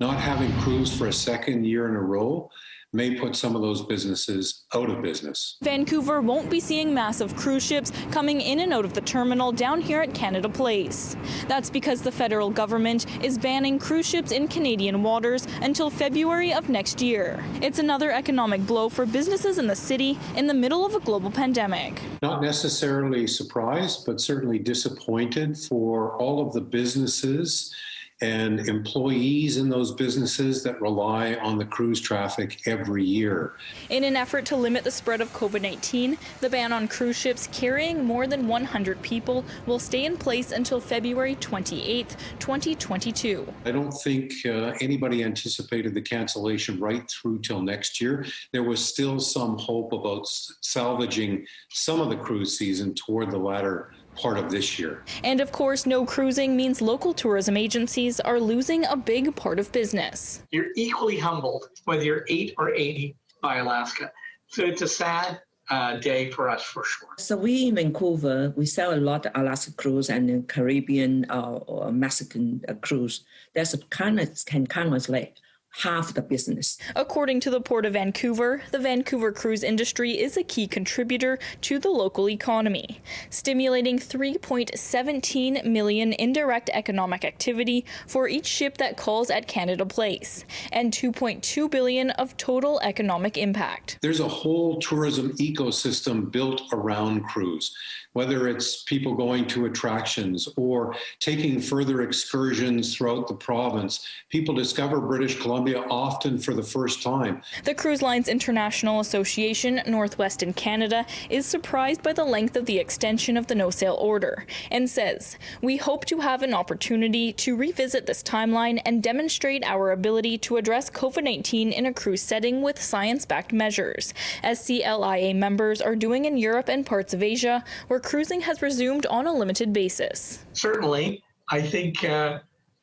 Not having crews for a second year in a row may put some of those businesses out of business. Vancouver won't be seeing massive cruise ships coming in and out of the terminal down here at Canada Place. That's because the federal government is banning cruise ships in Canadian waters until February of next year. It's another economic blow for businesses in the city in the middle of a global pandemic. Not necessarily surprised, but certainly disappointed for all of the businesses and employees in those businesses that rely on the cruise traffic every year. In an effort to limit the spread of COVID-19, the ban on cruise ships carrying more than 100 people will stay in place until February 28, 2022. I don't think anybody anticipated the cancellation right through till next year. There was still some hope about salvaging some of the cruise season toward the latter part of this year. And of course, no cruising means local tourism agencies are losing a big part of business. You're equally humbled whether you're 8 or 80 by Alaska. So it's a sad day for us for sure. So we in Vancouver, we sell a lot of Alaska cruise and Caribbean or Mexican cruise. That's can count as like half the business. According to the Port of Vancouver, the Vancouver cruise industry is a key contributor to the local economy, stimulating 3.17 million indirect economic activity for each ship that calls at Canada Place, and 2.2 billion of total economic impact. There's a whole tourism ecosystem built around cruise, whether it's people going to attractions or taking further excursions throughout the province. People discover British Columbia often for the first time. The Cruise Lines International Association, Northwest in Canada, is surprised by the length of the extension of the no-sail order and says, "We hope to have an opportunity to revisit this timeline and demonstrate our ability to address COVID-19 in a cruise setting with science-backed measures, as CLIA members are doing in Europe and parts of Asia, where cruising has resumed on a limited basis." Certainly, I think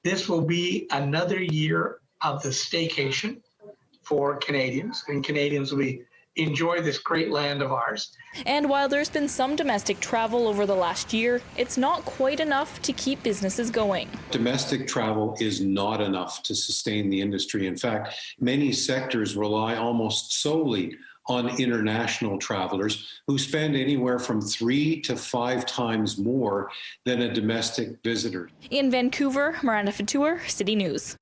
this will be another year of the staycation for Canadians, and Canadians will enjoy this great land of ours. And while there's been some domestic travel over the last year, it's not quite enough to keep businesses going. Domestic travel is not enough to sustain the industry. In fact, many sectors rely almost solely on international travelers who spend anywhere from 3 to 5 times more than a domestic visitor. In Vancouver, Miranda Fatur, City News.